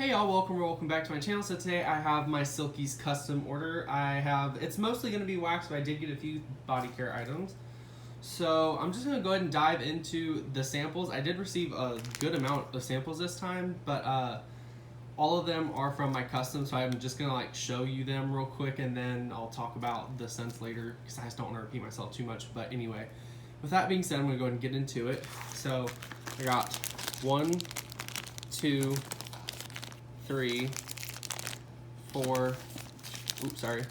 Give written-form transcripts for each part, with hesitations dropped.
Hey y'all, welcome back to my channel. So today I have my Silkeys custom order. It's mostly going to be wax, but I did get a few body care items. So I'm just going to go ahead and dive into the samples. I did receive a good amount of samples this time, but all of them are from my custom, so I'm just going to like show you them real quick and then I'll talk about the scents later because I just don't want to repeat myself too much. But anyway, with that being said, I'm going to go ahead and get into it. So I got 1, 2, 3, 4, oops, sorry.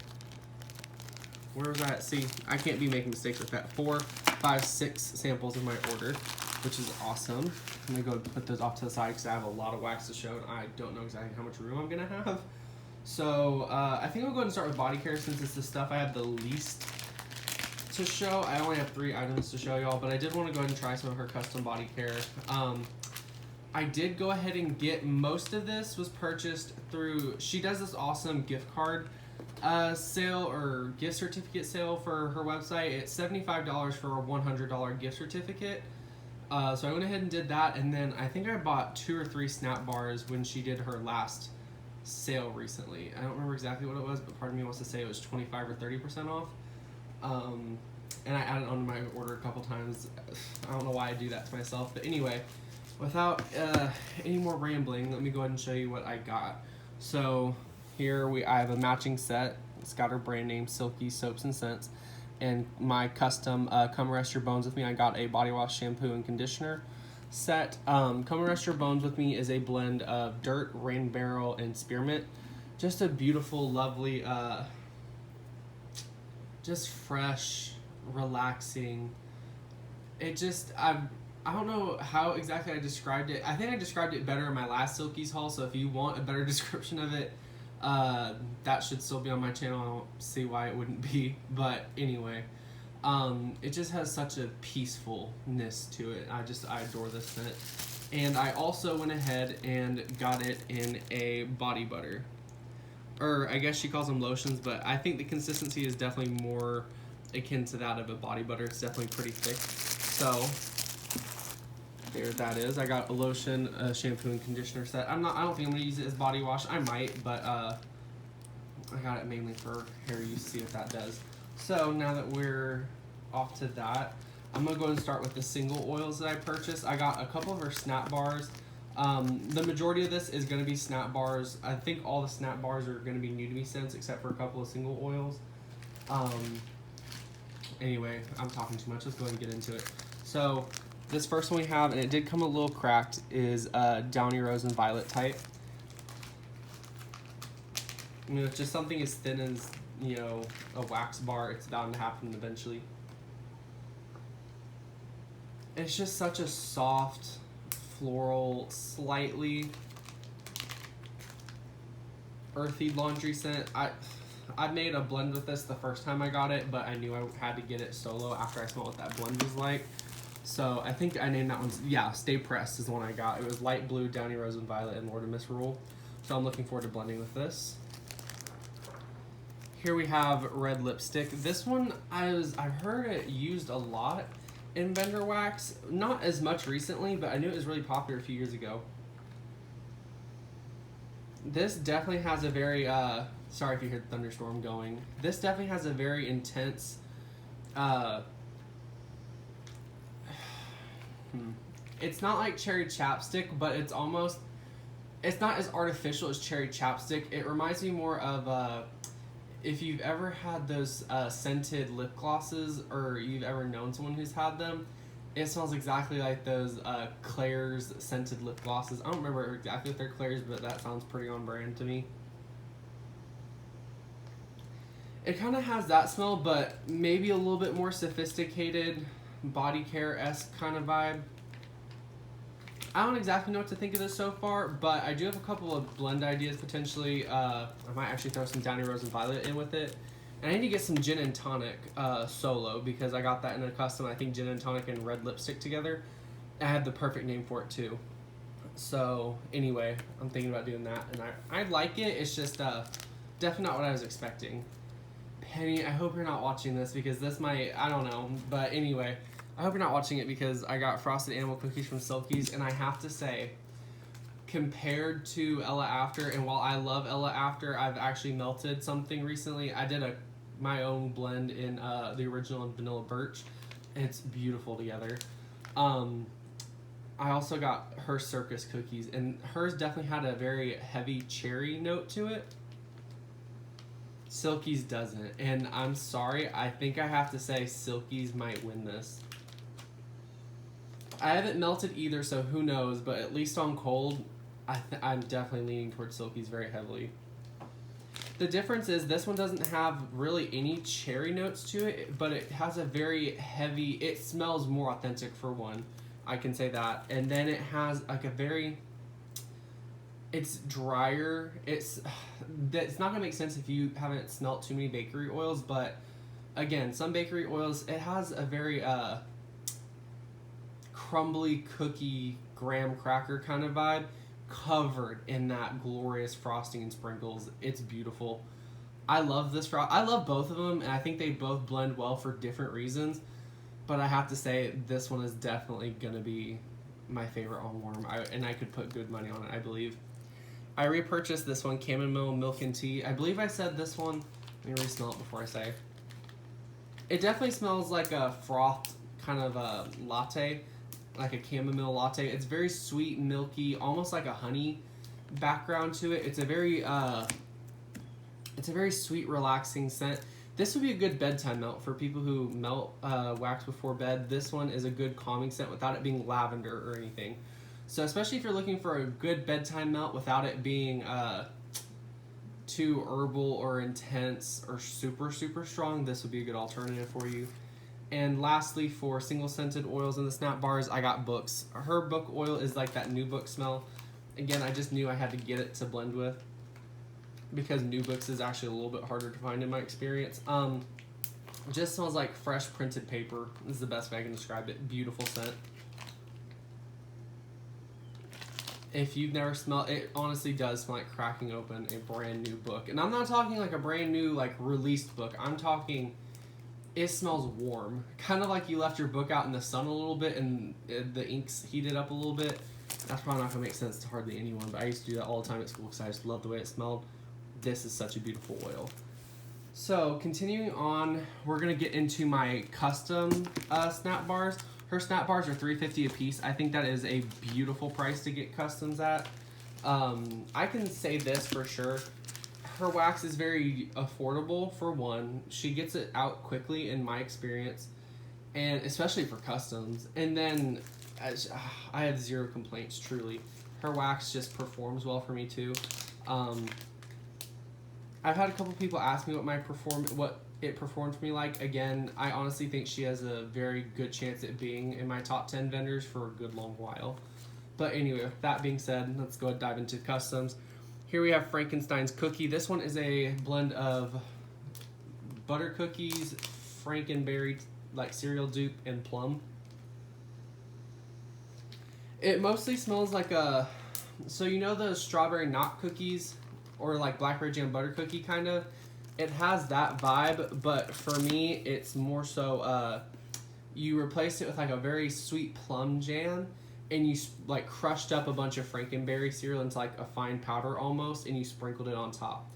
Where was I at? See, I can't be making mistakes with that. 4, 5, 6 samples in my order, which is awesome. I'm gonna go put those off to the side because I have a lot of wax to show and I don't know exactly how much room I'm gonna have. So I think I'll go ahead and start with body care since it's the stuff I have the least to show. I only have 3 items to show y'all, but I did want to go ahead and try some of her custom body care. I did go ahead and get most of this was purchased through, she does this awesome gift card sale or gift certificate sale for her website. It's $75 for a $100 gift certificate. So I went ahead and did that, and then I think I bought 2 or 3 snap bars when she did her last sale recently. I don't remember exactly what it was, but part of me wants to say it was 25 or 30% off. And I added on to my order a couple times. I don't know why I do that to myself, but anyway, without any more rambling, let me go ahead and show you what I got. So here I have a matching set. It's got her brand name, Silkeys Soaps and Scents. And my custom Come Rest Your Bones With Me, I got a body wash, shampoo, and conditioner set. Come Rest Your Bones With Me is a blend of dirt, rain barrel, and spearmint. Just a beautiful, lovely, just fresh, relaxing. It just, I don't know how exactly I described it. I think I described it better in my last Silkeys haul, so if you want a better description of it, that should still be on my channel. I don't see why it wouldn't be, but anyway, it just has such a peacefulness to it. I adore this scent. And I also went ahead and got it in a body butter. Or I guess she calls them lotions, but I think the consistency is definitely more akin to that of a body butter. It's definitely pretty thick. So there that is. I got a lotion, a shampoo, and conditioner set. I don't think I'm gonna use it as body wash. I might, but I got it mainly for hair use, see what that does. So now that we're off to that, I'm gonna go ahead and start with the single oils that I purchased. I got a couple of her snap bars. The majority of this is gonna be snap bars. I think all the snap bars are gonna be new to me scents except for a couple of single oils. Anyway, I'm talking too much. Let's go ahead and get into it. So this first one we have, and it did come a little cracked, is Downy Rose and Violet type. I mean, it's just something as thin as, you know, a wax bar. It's bound to happen eventually. It's just such a soft, floral, slightly earthy laundry scent. I made a blend with this the first time I got it, but I knew I had to get it solo after I smelled what that blend was like. So I think I named that one, yeah, Stay Pressed is the one I got. It was light blue, Downy Rose and Violet, and Lord of Misrule. So I'm looking forward to blending with this. Here we have Red Lipstick. This one, I've heard it used a lot in vendor wax. Not as much recently, but I knew it was really popular a few years ago. This definitely has a very, sorry if you hear the thunderstorm going. This definitely has a very intense, it's not like cherry chapstick, but it's not as artificial as cherry chapstick. It reminds me more of, if you've ever had those scented lip glosses, or you've ever known someone who's had them, it smells exactly like those Claire's scented lip glosses. I don't remember exactly if they're Claire's, but that sounds pretty on brand to me. It kind of has that smell, but maybe a little bit more sophisticated, body care-esque kind of vibe. I don't exactly know what to think of this so far, but I do have a couple of blend ideas potentially. I might actually throw some Downy Rose and Violet in with it. And I need to get some gin and tonic solo because I got that in a custom. I think gin and tonic and red lipstick together. I had the perfect name for it too. So anyway, I'm thinking about doing that, and I like it. It's just definitely not what I was expecting. Penny, I hope you're not watching this because this might, I don't know, but anyway, I hope you're not watching it because I got frosted animal cookies from Silkeys, and I have to say, compared to Ella After, and while I love Ella After, I've actually melted something recently. I did my own blend in the original and vanilla birch. It's beautiful together. I also got her Circus cookies, and hers definitely had a very heavy cherry note to it. Silkeys doesn't, and I'm sorry, I think I have to say Silkeys might win this. I haven't melted either, so who knows, but at least on cold, I'm definitely leaning towards Silkeys very heavily. The difference is this one doesn't have really any cherry notes to it, but it has a very heavy, it smells more authentic for one. I can say that. And then it has like a very, it's drier. It's not going to make sense if you haven't smelt too many bakery oils, but again, some bakery oils, it has a very crumbly cookie graham cracker kind of vibe, covered in that glorious frosting and sprinkles. It's beautiful. I love this. I love both of them, and I think they both blend well for different reasons. But I have to say, this one is definitely going to be my favorite on warm, and I could put good money on it, I believe. I repurchased this one, Chamomile Milk Tea. I believe I said this one. Let me re-smell it before I say. It definitely smells like a frothed kind of a latte, like a chamomile latte. It's very sweet, milky, almost like a honey background to it. It's a very sweet, relaxing scent. This would be a good bedtime melt for people who melt wax before bed. This one is a good calming scent without it being lavender or anything. So especially if you're looking for a good bedtime melt without it being too herbal or intense or super, super strong, this would be a good alternative for you. And lastly, for single scented oils in the snap bars, I got Books. Her book oil is like that new book smell. Again, I just knew I had to get it to blend with, because New Books is actually a little bit harder to find in my experience. It just smells like fresh printed paper. This is the best way I can describe it. Beautiful scent. If you've never smelled it, honestly does smell like cracking open a brand new book. And I'm not talking like a brand new, like, released book. I'm talking, it smells warm. Kind of like you left your book out in the sun a little bit and the ink's heated up a little bit. That's probably not going to make sense to hardly anyone, but I used to do that all the time at school because I just loved the way it smelled. This is such a beautiful oil. So, continuing on, we're going to get into my custom snap bars. Her snap bars are $3.50 a piece. I think that is a beautiful price to get customs at. I can say this for sure. Her wax is very affordable, for one. She gets it out quickly, in my experience, and especially for customs. And then, I have zero complaints, truly. Her wax just performs well for me, too. I've had a couple people ask me what it performed for me like. Again, I honestly think she has a very good chance at being in my top 10 vendors for a good long while. But anyway, with that being said, let's go ahead and dive into customs. Here we have Frankensteins Cookie. This one is a blend of butter cookies, Frankenberry, like cereal dupe, and plum. It mostly smells like so you know those strawberry knot cookies, or like blackberry jam butter cookie kind of? It has that vibe, but for me, it's more so, you replace it with like a very sweet plum jam, and you like crushed up a bunch of Frankenberry cereal into like a fine powder almost, and you sprinkled it on top.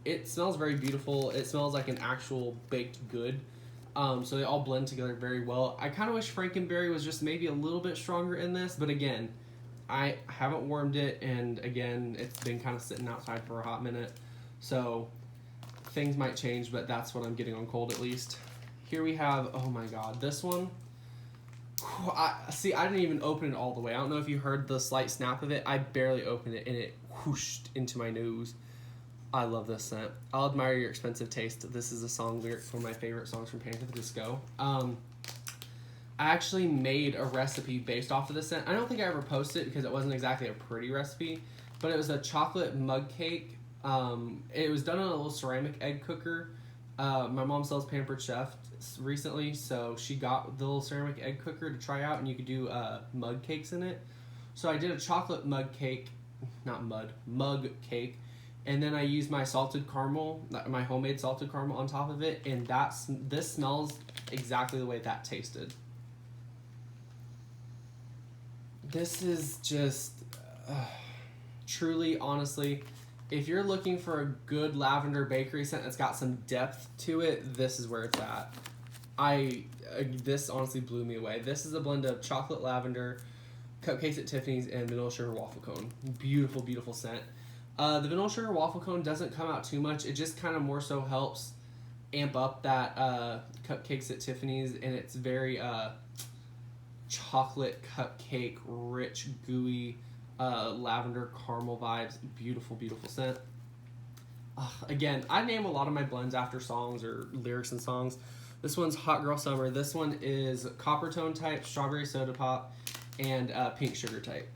It smells very beautiful. It smells like an actual baked good. So they all blend together very well. I kind of wish Frankenberry was just maybe a little bit stronger in this, but again, I haven't warmed it, and again, it's been kind of sitting outside for a hot minute, so things might change, but that's what I'm getting on cold at least. Here we have, oh my god, this one. I didn't even open it all the way. I don't know if you heard the slight snap of it. I barely opened it, and it whooshed into my nose. I love this scent. I'll admire your expensive taste. This is a song lyric from my favorite songs from Panic! At the Disco. I actually made a recipe based off of this scent. I don't think I ever posted it because it wasn't exactly a pretty recipe, but it was a chocolate mug cake. It was done on a little ceramic egg cooker. My mom sells Pampered Chef recently, so she got the little ceramic egg cooker to try out, and you could do mug cakes in it. So I did a chocolate mug cake, mug cake, and then I used my salted caramel, my homemade salted caramel on top of it, and this smells exactly the way that tasted. This is just, truly, honestly, if you're looking for a good lavender bakery scent that's got some depth to it, this is where it's at. This honestly blew me away. This is a blend of chocolate lavender, Cupcakes at Tiffany's, and vanilla sugar waffle cone. Beautiful, beautiful scent. The vanilla sugar waffle cone doesn't come out too much. It just kind of more so helps amp up that Cupcakes at Tiffany's, and it's very chocolate cupcake, rich, gooey, lavender caramel vibes. Beautiful, beautiful scent. Again, I name a lot of my blends after songs or lyrics and songs. This one's Hot Girl Summer. This one is Copper Tone type, Strawberry Soda Pop, and Pink Sugar type.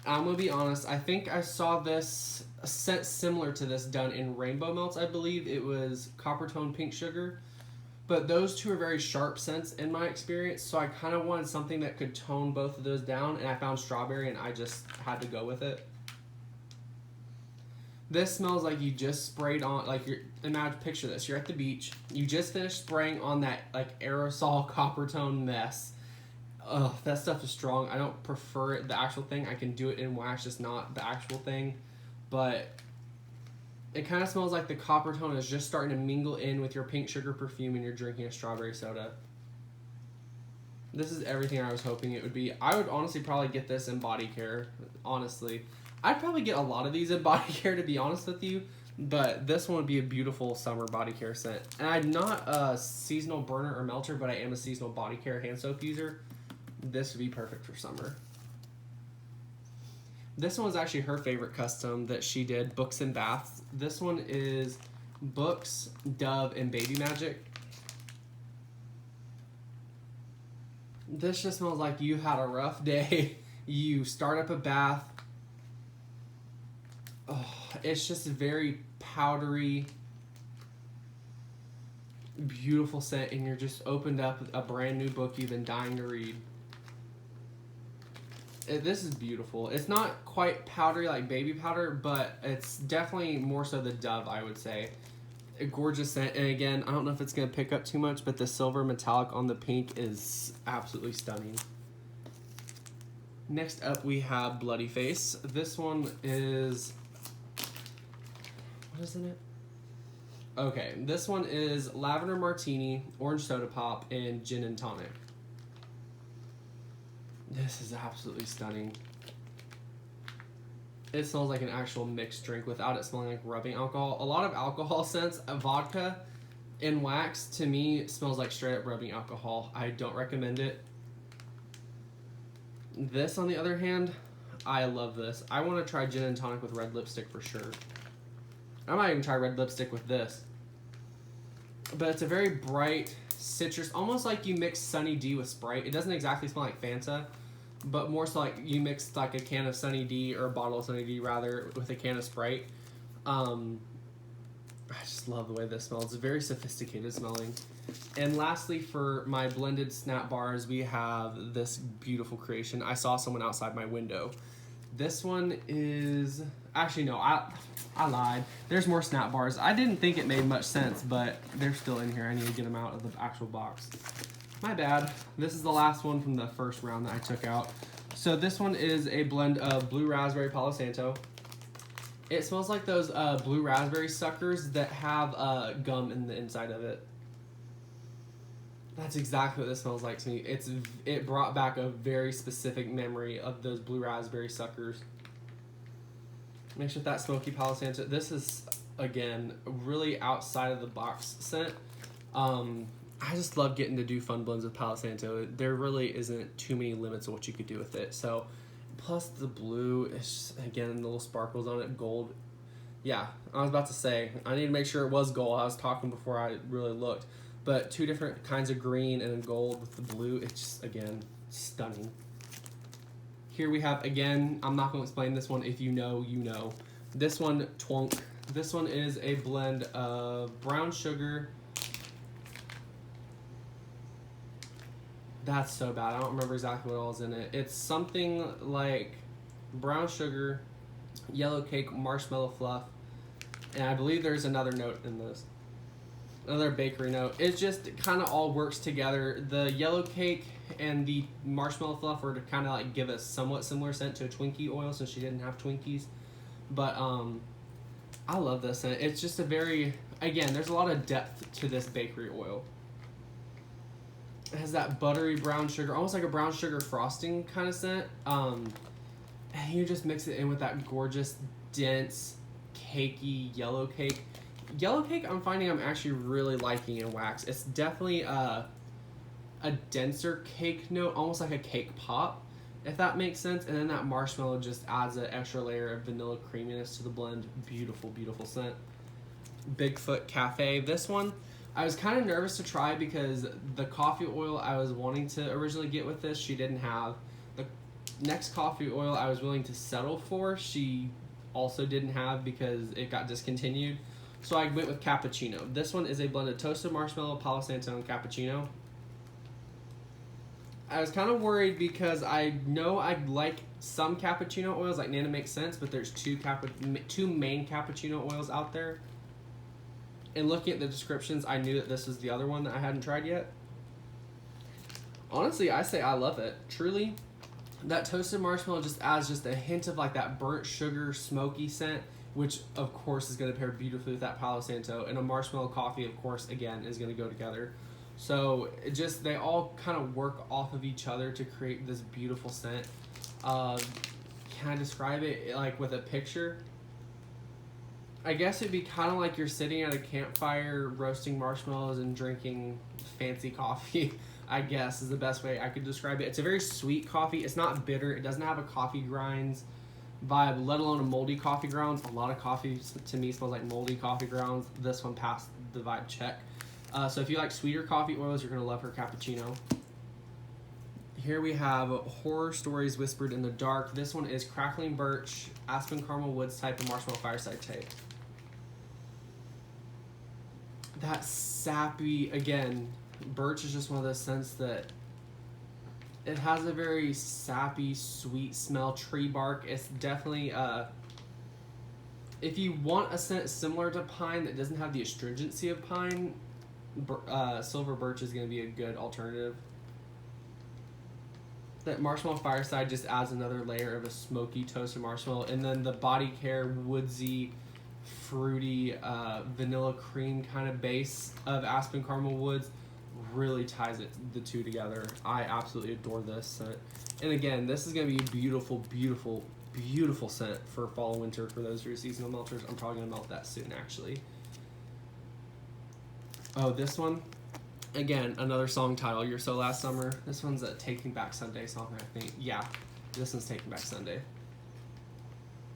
I'm going to be honest, I think I saw this, a scent similar to this done in Rainbow Melts, I believe. It was Copper Tone Pink Sugar. But those two are very sharp scents in my experience, so I kind of wanted something that could tone both of those down, and I found strawberry, and I just had to go with it. This smells like you just sprayed on, like, picture this, you're at the beach, you just finished spraying on that, like, aerosol copper tone mess. Ugh, that stuff is strong. I don't prefer it, the actual thing. I can do it in wax, just not the actual thing, but it kind of smells like the copper tone is just starting to mingle in with your pink sugar perfume and you're drinking a strawberry soda. This is everything I was hoping it would be. I would honestly probably get this in body care, honestly. I'd probably get a lot of these in body care, to be honest with you, but this one would be a beautiful summer body care scent. And I'm not a seasonal burner or melter, but I am a seasonal body care hand soap user. This would be perfect for summer. This one was actually her favorite custom that she did, Books and Baths. This one is Books, Dove, and Baby Magic. This just smells like you had a rough day. You start up a bath. Oh, it's just very powdery, beautiful scent, and you're just opened up a brand new book you've been dying to read. This is beautiful. It's not quite powdery like baby powder, but it's definitely more so the Dove, I would say. A gorgeous scent, and again, I don't know if it's going to pick up too much, but the silver metallic on the pink is absolutely stunning. Next up, we have Bloody Face. This one is... what is in it? Okay, this one is Lavender Martini, Orange Soda Pop, and Gin and Tonic. This is absolutely stunning. It smells like an actual mixed drink without it smelling like rubbing alcohol. A lot of alcohol scents, vodka in wax, to me, smells like straight up rubbing alcohol. I don't recommend it. This, on the other hand, I love this. I want to try Gin and Tonic with red lipstick for sure. I might even try red lipstick with this. But it's a very bright citrus, almost like you mix Sunny D with Sprite. It doesn't exactly smell like Fanta, but more so like you mix like a can of Sunny D, or a bottle of Sunny D rather, with a can of Sprite. I just love the way this smells. It's very sophisticated smelling. And lastly, for my blended snap bars, we have this beautiful creation. I saw someone outside my window. This one is... actually, no, I lied. There's more snap bars. I didn't think it made much sense, but they're still in here. I need to get them out of the actual box. My bad. This is the last one from the first round that I took out. So this one is a blend of Blue Raspberry Palo Santo. It smells like those blue raspberry suckers that have gum in the inside of it. That's exactly what this smells like to me. It brought back a very specific memory of those blue raspberry suckers. Mixed with that smoky Palo Santo. This is, again, really outside of the box scent. I just love getting to do fun blends with Palo Santo. There really isn't too many limits of what you could do with it. So, plus the blue, it's just, again, the little sparkles on it, gold. Yeah, I was about to say, I need to make sure it was gold. I was talking before I really looked. But two different kinds of green and gold with the blue. It's just, again, stunning. Here we have, again, I'm not going to explain this one. If you know, you know. This one, TWUNK. This one is a blend of brown sugar. That's so bad. I don't remember exactly what all is in it. It's something like brown sugar, yellow cake, marshmallow fluff, and I believe there's another note in this. Another bakery note. It just kind of all works together. The yellow cake and the marshmallow fluff were to kind of like give a somewhat similar scent to a Twinkie oil, since she didn't have Twinkies. But I love this scent. It's just a very, again, there's a lot of depth to this bakery oil. It has that buttery brown sugar, almost like a brown sugar frosting kind of scent. And you just mix it in with that gorgeous, dense, cakey yellow cake. Yellow cake, I'm finding I'm actually really liking in wax. It's definitely a denser cake note, almost like a cake pop, if that makes sense. And then that marshmallow just adds an extra layer of vanilla creaminess to the blend. Beautiful, beautiful scent. Bigfoot Cafe. This one, I was kind of nervous to try because the coffee oil I was wanting to originally get with this, she didn't have. The next coffee oil I was willing to settle for, she also didn't have because it got discontinued. So I went with Cappuccino. This one is a blend of toasted marshmallow, Palo Santo, and Cappuccino. I was kind of worried because I know I like some cappuccino oils, like Nana makes sense, but there's two main cappuccino oils out there. And looking at the descriptions, I knew that this was the other one that I hadn't tried yet. Honestly, I say I love it. Truly, that toasted marshmallow just adds just a hint of like that burnt sugar smoky scent, which of course is going to pair beautifully with that Palo Santo. And a marshmallow coffee, of course, again, is going to go together. So it just, they all kind of work off of each other to create this beautiful scent. Can I describe it like with a picture? I guess it'd be kind of like you're sitting at a campfire roasting marshmallows and drinking fancy coffee, I guess is the best way I could describe it. It's a very sweet coffee. It's not bitter. It doesn't have a coffee grinds vibe, let alone a moldy coffee grounds. A lot of coffee to me smells like moldy coffee grounds. This one passed the vibe check. So if you like sweeter coffee oils, you're going to love her cappuccino. Here we have Horror Stories Whispered in the Dark. This one is Crackling Birch, Aspen Caramel Woods type, and Marshmallow Fireside type. That sappy, again, birch is just one of those scents that it has a very sappy, sweet smell. Tree bark. It's definitely, if you want a scent similar to pine that doesn't have the astringency of pine, silver birch is going to be a good alternative. That Marshmallow Fireside just adds another layer of a smoky toasted marshmallow, and then the body care woodsy, fruity, vanilla cream kind of base of Aspen Caramel Woods really ties the two together. I absolutely adore this scent. And again, this is going to be a beautiful, beautiful, beautiful scent for fall and winter for those of your seasonal melters. I'm probably going to melt that soon, actually. Oh, this one, again, another song title, You're So Last Summer. This one's a Taking Back Sunday song, I think. Yeah, this one's Taking Back Sunday.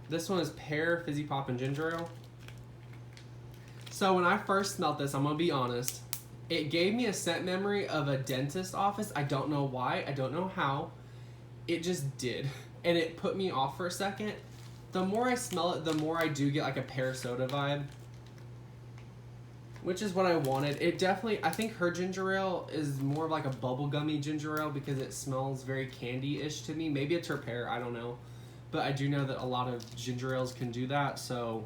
This one is Pear, Fizzy Pop, and Ginger Ale. So when I first smelled this, I'm going to be honest, it gave me a scent memory of a dentist office. I don't know why. I don't know how. It just did. And it put me off for a second. The more I smell it, the more I do get like a pear soda vibe, which is what I wanted. It definitely, I think her ginger ale is more of like a bubblegummy ginger ale because it smells very candy-ish to me. Maybe it's her pear, I don't know. But I do know that a lot of ginger ales can do that, so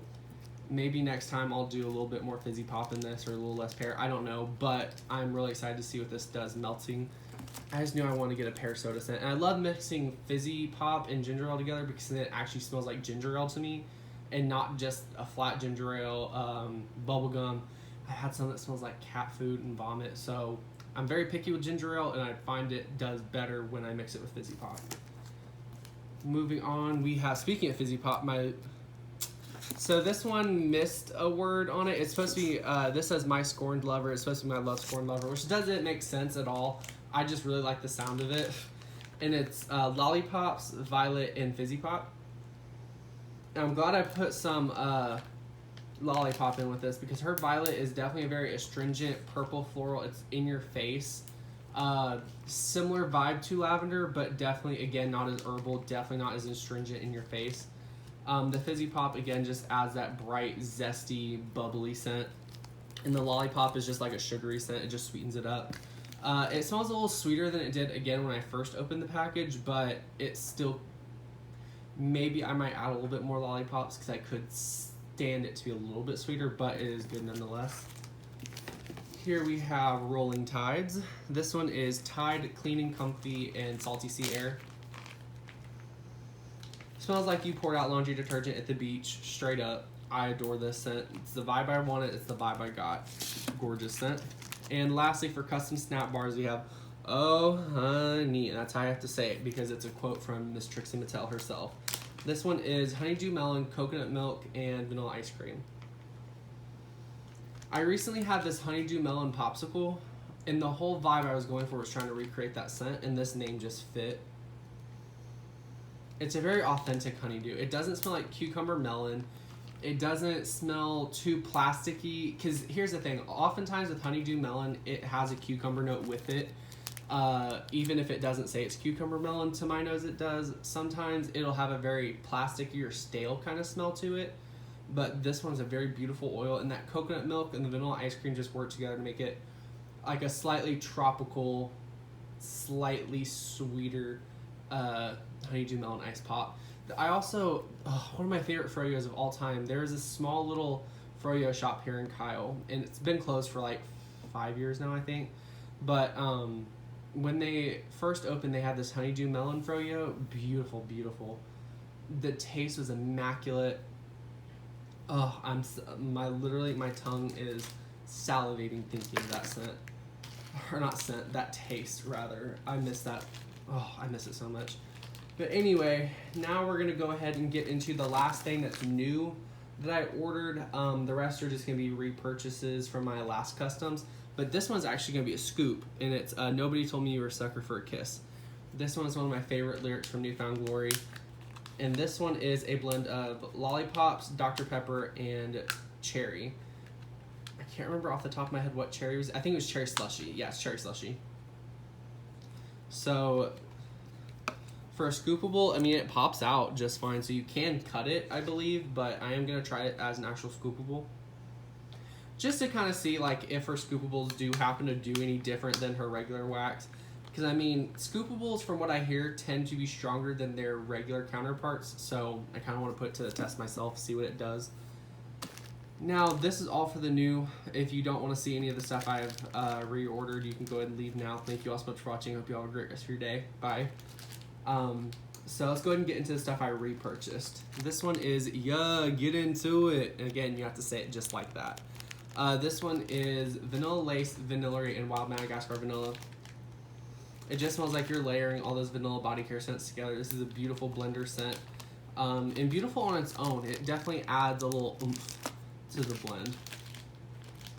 maybe next time I'll do a little bit more fizzy pop in this or a little less pear. I don't know, but I'm really excited to see what this does melting. I just knew I wanted to get a pear soda scent. And I love mixing fizzy pop and ginger ale together because then it actually smells like ginger ale to me and not just a flat ginger ale, bubblegum. I had some that smells like cat food and vomit, so I'm very picky with ginger ale, and I find it does better when I mix it with fizzy pop. Moving on, we have, speaking of fizzy pop, so this one missed a word on it. It's supposed to be, this says My Scorned Lover. It's supposed to be My Love Scorned Lover, which doesn't make sense at all. I just really like the sound of it. And it's Lollipops, Violet, and Fizzy Pop. And I'm glad I put some Lollipop in with this because her Violet is definitely a very astringent purple floral. It's in your face. Similar vibe to Lavender, but definitely, again, not as herbal, definitely not as astringent in your face. The Fizzy Pop, again, just adds that bright, zesty, bubbly scent. And the Lollipop is just like a sugary scent. It just sweetens it up. It smells a little sweeter than it did, again, when I first opened the package, but it's still, maybe I might add a little bit more Lollipops because I could stand it to be a little bit sweeter, but it is good nonetheless. Here we have Rolling Tides. This one is Tide Clean and Comfy and Salty Sea Air. Smells like you poured out laundry detergent at the beach, straight up. I adore this scent. It's the vibe I wanted, it's the vibe I got. Gorgeous scent. And lastly, for custom snap bars, we have Oh Honey. And that's how I have to say it because it's a quote from Miss Trixie Mattel herself. This one is honeydew melon, coconut milk, and vanilla ice cream. I recently had this honeydew melon popsicle, and the whole vibe I was going for was trying to recreate that scent, and this name just fit. It's a very authentic honeydew. It doesn't smell like cucumber melon. It doesn't smell too plasticky, because here's the thing. Oftentimes with honeydew melon, it has a cucumber note with it. Even if it doesn't say it's cucumber melon, to my nose it does. Sometimes it'll have a very plasticky or stale kind of smell to it. But this one's a very beautiful oil, and that coconut milk and the vanilla ice cream just work together to make it like a slightly tropical, slightly sweeter honeydew melon ice pop. I also, one of my favorite froyos of all time, there's a small little froyo shop here in Kyle, and it's been closed for like 5 years now, I think. But when they first opened, they had this honeydew melon froyo. Beautiful, beautiful. The taste was immaculate. Oh, my tongue is salivating thinking of that scent. Or not scent, that taste rather. I miss that. Oh, I miss it so much. But anyway, now we're gonna go ahead and get into the last thing that's new that I ordered. The rest are just gonna be repurchases from my last customs. But this one's actually gonna be a scoop, and it's Nobody Told Me You Were a Sucker for a Kiss. This one is one of my favorite lyrics from Newfound Glory. And this one is a blend of lollipops, Dr. Pepper, and cherry. I can't remember off the top of my head what cherry was. I think it was cherry slushy. Yeah, it's cherry slushy. So for a scoopable, I mean, it pops out just fine. So you can cut it, I believe, but I am going to try it as an actual scoopable. Just to kind of see like if her scoopables do happen to do any different than her regular wax. Because, I mean, scoopables, from what I hear, tend to be stronger than their regular counterparts. So I kind of want to put it to the test myself, see what it does. Now, this is all for the new. If you don't want to see any of the stuff I've reordered, you can go ahead and leave now. Thank you all so much for watching. Hope you all have a great rest of your day. Bye. So let's go ahead and get into the stuff I repurchased. This one is, get into it. And again, you have to say it just like that. This one is Vanilla Lace, Vanillary, and Wild Madagascar Vanilla. It just smells like you're layering all those vanilla body care scents together. This is a beautiful blender scent. And beautiful on its own. It definitely adds a little oomph to the blend.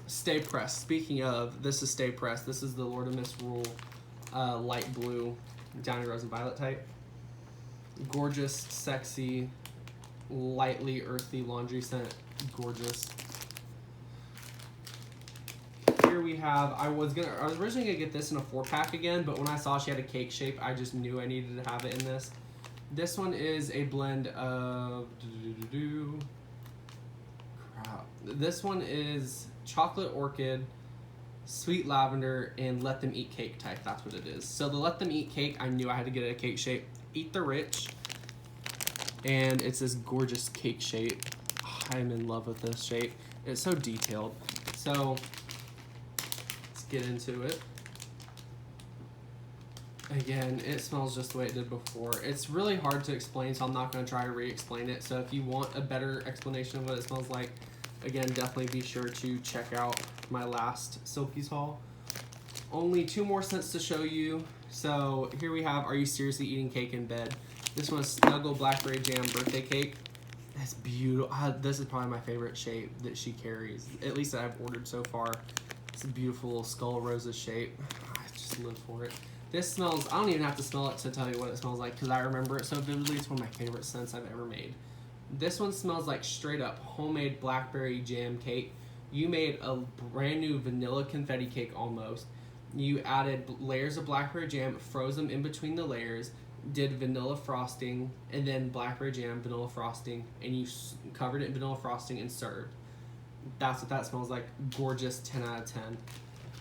Stay Pressed. Speaking of, this is Stay Pressed. This is the Lord of Misrule light blue Downy Rose and Violet type. Gorgeous, sexy, lightly earthy laundry scent. Gorgeous. Here we have, I was originally gonna get this in a 4-pack again, but when I saw she had a cake shape, I just knew I needed to have it in this. This one is a blend of crap. This one is chocolate orchid, sweet lavender, and let them eat cake type. That's what it is. So the let them eat cake, I knew I had to get it a cake shape. Eat the Rich, and it's this gorgeous cake shape. I'm in love with this shape. It's so detailed. So get into it. Again, it smells just the way it did before. It's really hard to explain, so I'm not going to try to re-explain it. So if you want a better explanation of what it smells like, again, definitely be sure to check out my last Silkeys haul. Only 2 more scents to show you. So here we have Are You Seriously Eating Cake in Bed? This one is Snuggle Blackberry Jam Birthday Cake. That's beautiful. This is probably my favorite shape that she carries, at least that I've ordered so far. It's a beautiful little skull roses shape. I just live for it. This smells, I don't even have to smell it to tell you what it smells like because I remember it so vividly. It's one of my favorite scents I've ever made. This one smells like straight up homemade blackberry jam cake. You made a brand new vanilla confetti cake almost. You added layers of blackberry jam, froze them in between the layers, did vanilla frosting, and then blackberry jam, vanilla frosting, and you covered it in vanilla frosting and served. That's what that smells like. Gorgeous, 10 out of 10.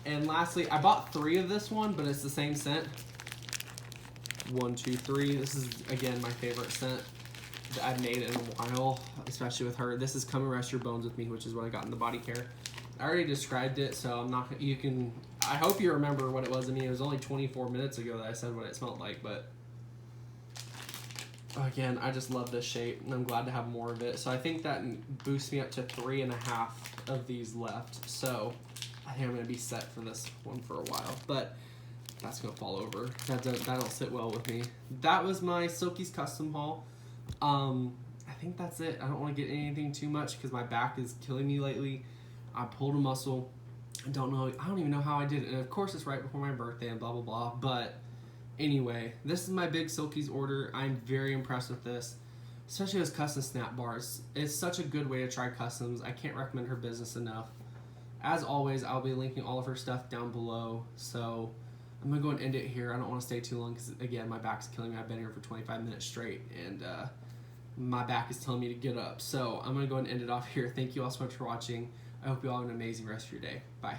And lastly, I bought 3 of this one, but it's the same scent. 1, 2, 3. This is, again, my favorite scent that I've made in a while, especially with her. This is Come and Rest Your Bones With Me, which is what I got in the body care. I already described it, so I'm not. You can. I hope you remember what it was. I mean, it was only 24 minutes ago that I said what it smelled like, but again, I just love this shape, and I'm glad to have more of it. So I think that boosts me up to 3.5 of these left. So I think I'm gonna be set for this one for a while, but that's gonna fall over. That'll sit well with me. That was my Silkeys custom haul. I think that's it. I don't want to get anything too much because my back is killing me lately. I pulled a muscle. I don't even know how I did it. And of course it's right before my birthday and blah, blah, blah. But anyway, this is my big Silkeys order. I'm very impressed with this, especially those custom snap bars. It's such a good way to try customs. I can't recommend her business enough. As always, I'll be linking all of her stuff down below. So I'm going to go and end it here. I don't want to stay too long because, again, my back's killing me. I've been here for 25 minutes straight, and my back is telling me to get up. So I'm going to go and end it off here. Thank you all so much for watching. I hope you all have an amazing rest of your day. Bye.